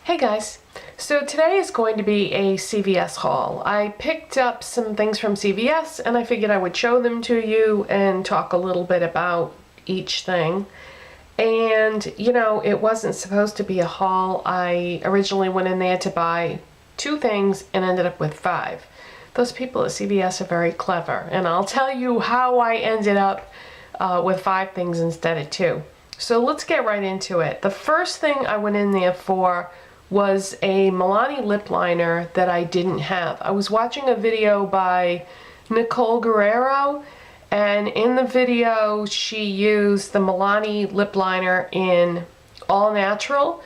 Hey guys, so today is going to be a CVS haul. I picked up some things from CVS and I figured I would show them to you and talk a little bit about each thing. And you know, it wasn't supposed to be a haul. I originally went in there to buy 2 things and ended up with 5. Those people at CVS are very clever, and I'll tell you how I ended up with 5 things instead of 2. So let's get right into it. The first thing I went in there for was a Milani Lip Liner that I didn't have. I was watching a video by Nicole Guerrero, and in the video she used the Milani Lip Liner in All Natural,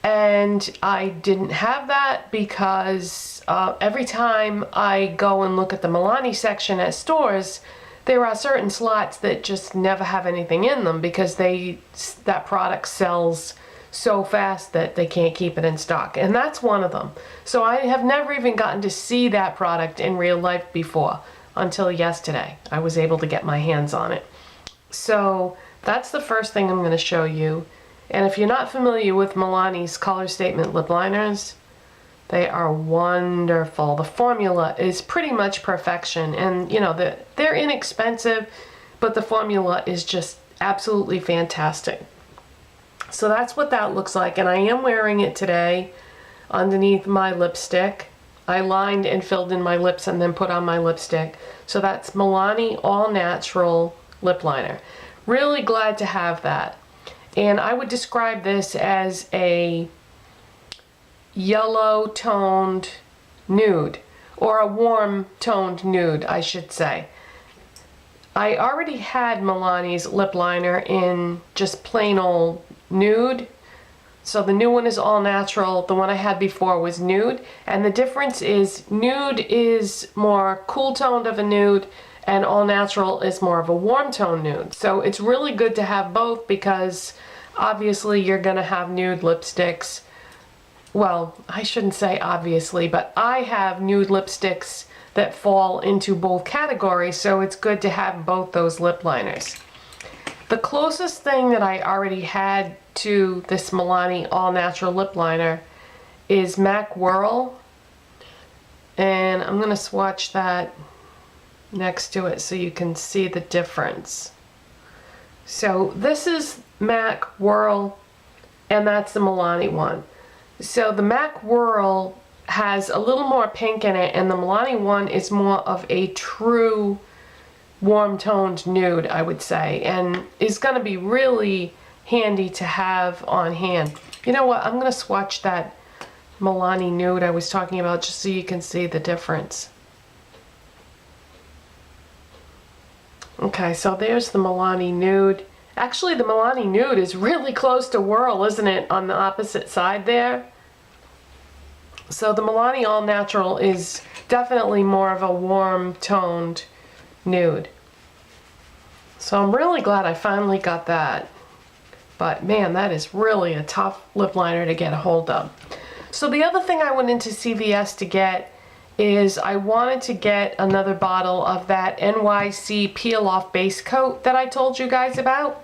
and I didn't have that because every time I go and look at the Milani section at stores, there are certain slots that just never have anything in them because that product sells so fast that they can't keep it in stock, and that's one of them. So I have never even gotten to see that product in real life before until yesterday. I was able to get my hands on it. So that's the first thing I'm going to show you. And if you're not familiar with Milani's color statement lip liners, they are wonderful. The formula is pretty much perfection, and you know, they're inexpensive, but the formula is just absolutely fantastic. So that's what that looks like, and I am wearing it today underneath my lipstick. I lined and filled in my lips and then put on my lipstick. So that's Milani All Natural Lip Liner. Really glad to have that. And I would describe this as a yellow toned nude, or a warm toned nude, I should say. I already had Milani's lip liner in just plain old nude, so the new one is all natural. The one I had before was nude, and the difference is nude is more cool toned of a nude and all natural is more of a warm tone nude. So it's really good to have both because obviously you're gonna have nude lipsticks. Well, I shouldn't say obviously, but I have nude lipsticks that fall into both categories, so it's good to have both those lip liners. The closest thing that I already had to this Milani All Natural Lip Liner is MAC Whirl, and I'm going to swatch that next to it so you can see the difference. So this is MAC Whirl, and that's the Milani one. So the MAC Whirl has a little more pink in it, and the Milani one is more of a true warm toned nude, I would say, and is going to be really handy to have on hand. You know what, I'm going to swatch that Milani nude I was talking about just so you can see the difference. Okay, so there's the Milani nude. Actually, the Milani nude is really close to Whirl, isn't it, on the opposite side there? So the Milani All Natural is definitely more of a warm toned nude. So I'm really glad I finally got that. But man, that is really a tough lip liner to get a hold of. So the other thing I went into CVS to get is I wanted to get another bottle of that NYX Peel Off Base Coat that I told you guys about.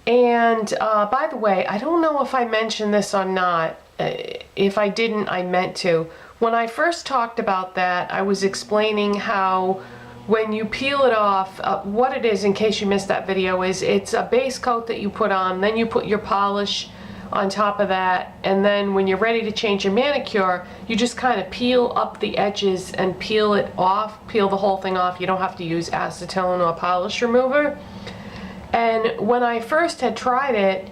And by the way, I don't know if I mentioned this or not. If I didn't, I meant to. When I first talked about that, I was explaining how when you peel it off, what it is, in case you missed that video, is it's a base coat that you put on, then you put your polish on top of that, and then when you're ready to change your manicure, you just kind of peel up the edges and peel it off, peel the whole thing off. You don't have to use acetone or polish remover. And when I first had tried it,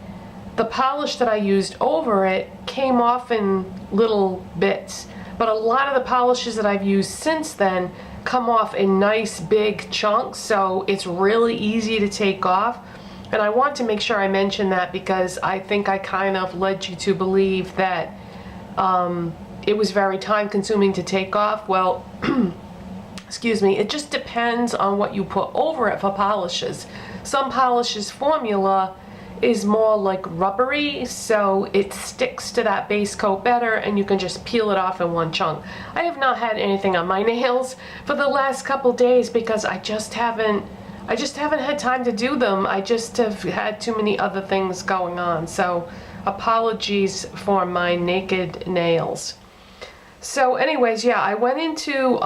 the polish that I used over it came off in little bits, but a lot of the polishes that I've used since then come off in nice big chunks, so it's really easy to take off. And I want to make sure I mention that because I think I kind of led you to believe that it was very time consuming to take off. Well, excuse me, it just depends on what you put over it for polishes. Some polishes formula is more like rubbery, so it sticks to that base coat better and you can just peel it off in one chunk. I have not had anything on my nails for the last couple days because I just haven't had time to do them. I just have had too many other things going on, so apologies for my naked nails. So anyways, yeah, I went into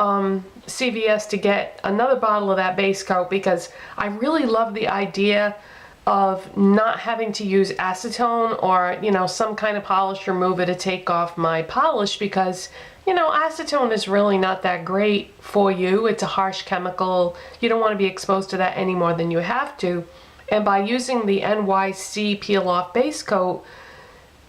CVS to get another bottle of that base coat because I really love the idea of not having to use acetone or, you know, some kind of polish remover to take off my polish because, you know, acetone is really not that great for you. It's a harsh chemical. You don't want to be exposed to that any more than you have to. And by using the NYX Peel Off Base Coat,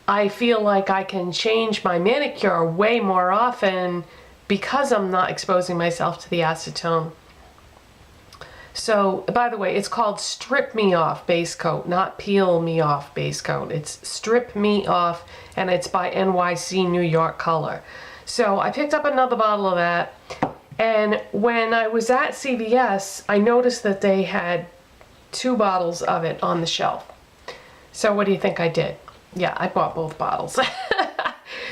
I feel like I can change my manicure way more often because I'm not exposing myself to the acetone. So, by the way, it's called Strip Me Off Base Coat, not Peel Me Off Base Coat. It's Strip Me Off, and it's by NYX New York Color. So I picked up another bottle of that, and when I was at CVS, I noticed that they had 2 bottles of it on the shelf. So what do you think I did? Yeah, I bought both bottles.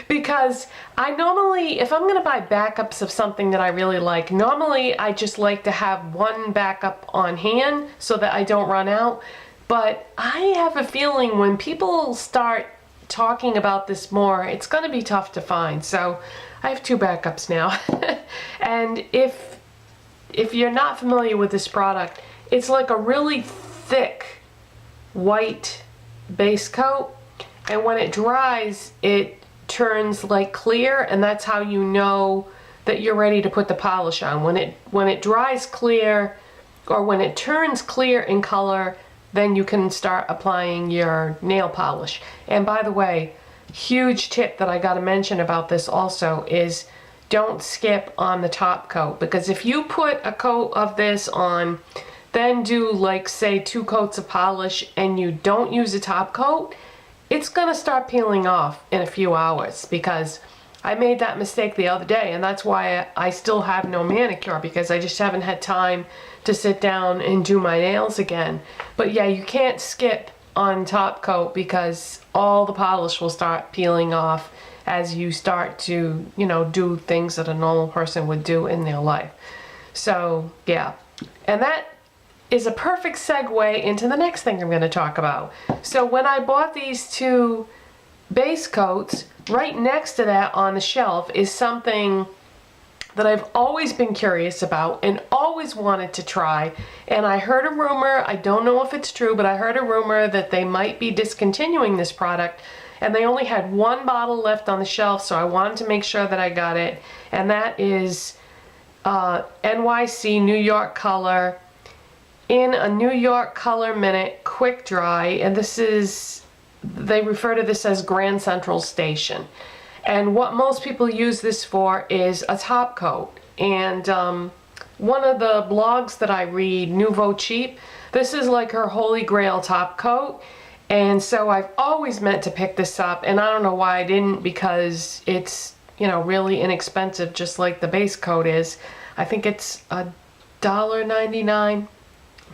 Because I normally, if I'm going to buy backups of something that I really like, normally I just like to have one backup on hand so that I don't run out. But I have a feeling when people start talking about this more, it's going to be tough to find. So I have 2 backups now. And if you're not familiar with this product, it's like a really thick white base coat. And when it dries, it turns like clear, and that's how you know that you're ready to put the polish on. When it dries clear, or when it turns clear in color, then you can start applying your nail polish. And by the way, huge tip that I got to mention about this also is don't skip on the top coat, because if you put a coat of this on, then do like say 2 coats of polish and you don't use a top coat, it's gonna start peeling off in a few hours, because I made that mistake the other day, and that's why I still have no manicure, because I just haven't had time to sit down and do my nails again. But yeah, you can't skip on top coat because all the polish will start peeling off as you start to, you know, do things that a normal person would do in their life. So yeah, and that is a perfect segue into the next thing I'm going to talk about. So when I bought these 2 base coats, right next to that on the shelf is something that I've always been curious about and always wanted to try. And I heard a rumor, I don't know if it's true, but I heard a rumor that they might be discontinuing this product, and they only had 1 bottle left on the shelf, so I wanted to make sure that I got it. And that is NYX New York Color in a New York Color Minute Quick Dry, and this is, they refer to this as Grand Central Station. And what most people use this for is a top coat. And one of the blogs that I read, Nouveau Cheap, this is like her holy grail top coat. And so I've always meant to pick this up, and I don't know why I didn't, because it's, you know, really inexpensive, just like the base coat is. I think it's $1.99.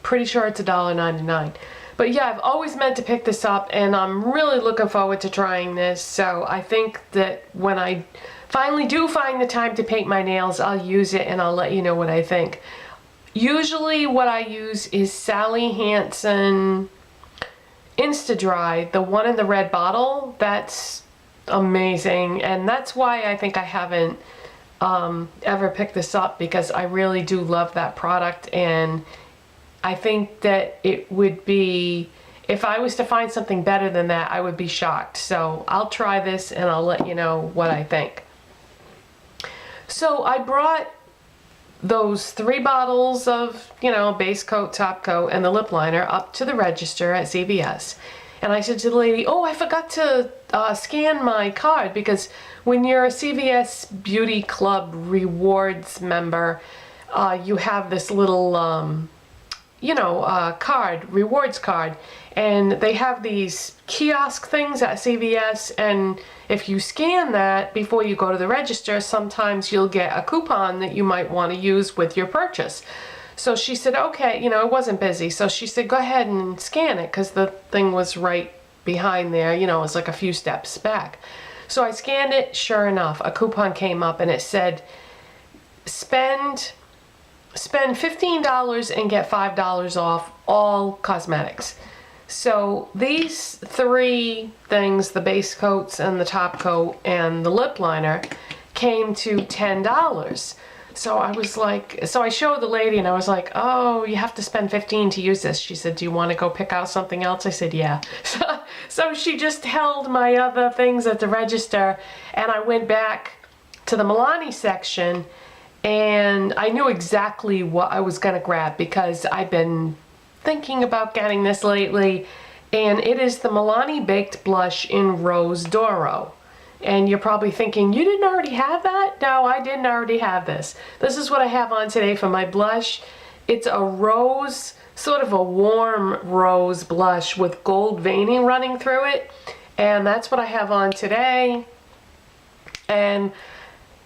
Pretty sure it's $1.99. But yeah, I've always meant to pick this up, and I'm really looking forward to trying this. So I think that when I finally do find the time to paint my nails, I'll use it and I'll let you know what I think. Usually what I use is Sally Hansen Insta-Dry, the one in the red bottle. That's amazing, and that's why I think I haven't ever picked this up, because I really do love that product. And I think that it would be, if I was to find something better than that, I would be shocked. So I'll try this and I'll let you know what I think. So I brought those 3 bottles of, you know, base coat, top coat, and the lip liner up to the register at CVS. And I said to the lady, oh, I forgot to scan my card, because when you're a CVS Beauty Club Rewards member, you have this little card, rewards card, and they have these kiosk things at CVS, and if you scan that before you go to the register, sometimes you'll get a coupon that you might want to use with your purchase. So she said, okay, you know, it wasn't busy, so she said, go ahead and scan it, because the thing was right behind there, you know, it was like a few steps back. So I scanned it, sure enough, a coupon came up, and it said, spend $15 and get $5 off all cosmetics. So these three things, the base coats and the top coat and the lip liner, came to $10. So I was like, so I showed the lady and I was like, oh, you have to spend $15 to use this. She said, do you want to go pick out something else? I said, yeah. So she just held my other things at the register, and I went back to the Milani section, and I knew exactly what I was going to grab because I've been thinking about getting this lately, and it is the Milani Baked Blush in Rose Doro. And you're probably thinking, you didn't already have that? No, I didn't already have this. This is what I have on today for my blush. It's a rose, sort of a warm rose blush with gold veining running through it. And that's what I have on today. And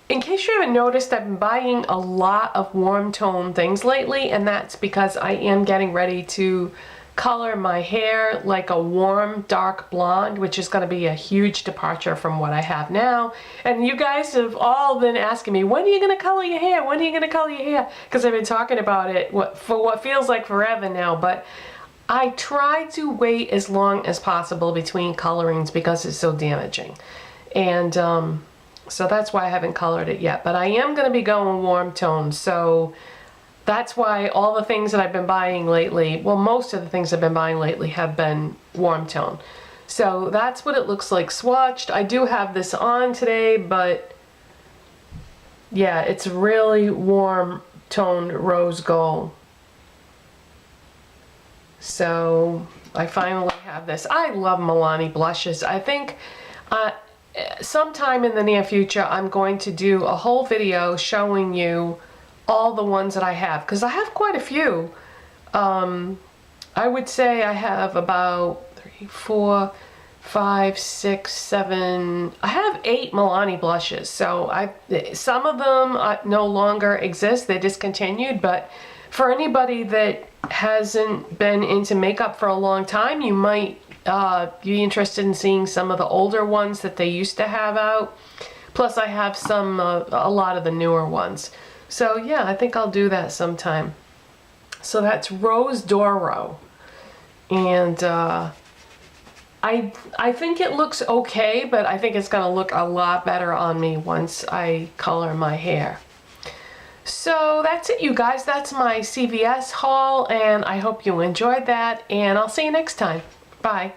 in case you haven't noticed, I've been buying a lot of warm tone things lately, and that's because I am getting ready to color my hair like a warm dark blonde, which is going to be a huge departure from what I have now. And you guys have all been asking me, when are you going to color your hair? When are you going to color your hair? Because I've been talking about it for what feels like forever now, but I try to wait as long as possible between colorings because it's so damaging. And so that's why I haven't colored it yet, but I am going to be going warm tone. So that's why all the things that I've been buying lately, well, most of the things I've been buying lately have been warm tone. So that's what it looks like swatched. I do have this on today, but yeah, it's really warm toned rose gold. So I finally have this. I love Milani blushes. I think sometime in the near future, I'm going to do a whole video showing you all the ones that I have, because I have quite a few. I would say I have about 3, 4, 5, 6, 7, I have 8 Milani blushes. So some of them no longer exist, they discontinued, but for anybody that hasn't been into makeup for a long time, you might be interested in seeing some of the older ones that they used to have out. Plus I have some, a lot of the newer ones. So yeah, I think I'll do that sometime. So that's Rose Doro. And I think it looks okay, but I think it's gonna look a lot better on me once I color my hair. So that's it, you guys. That's my CVS haul, and I hope you enjoyed that, and I'll see you next time. Bye.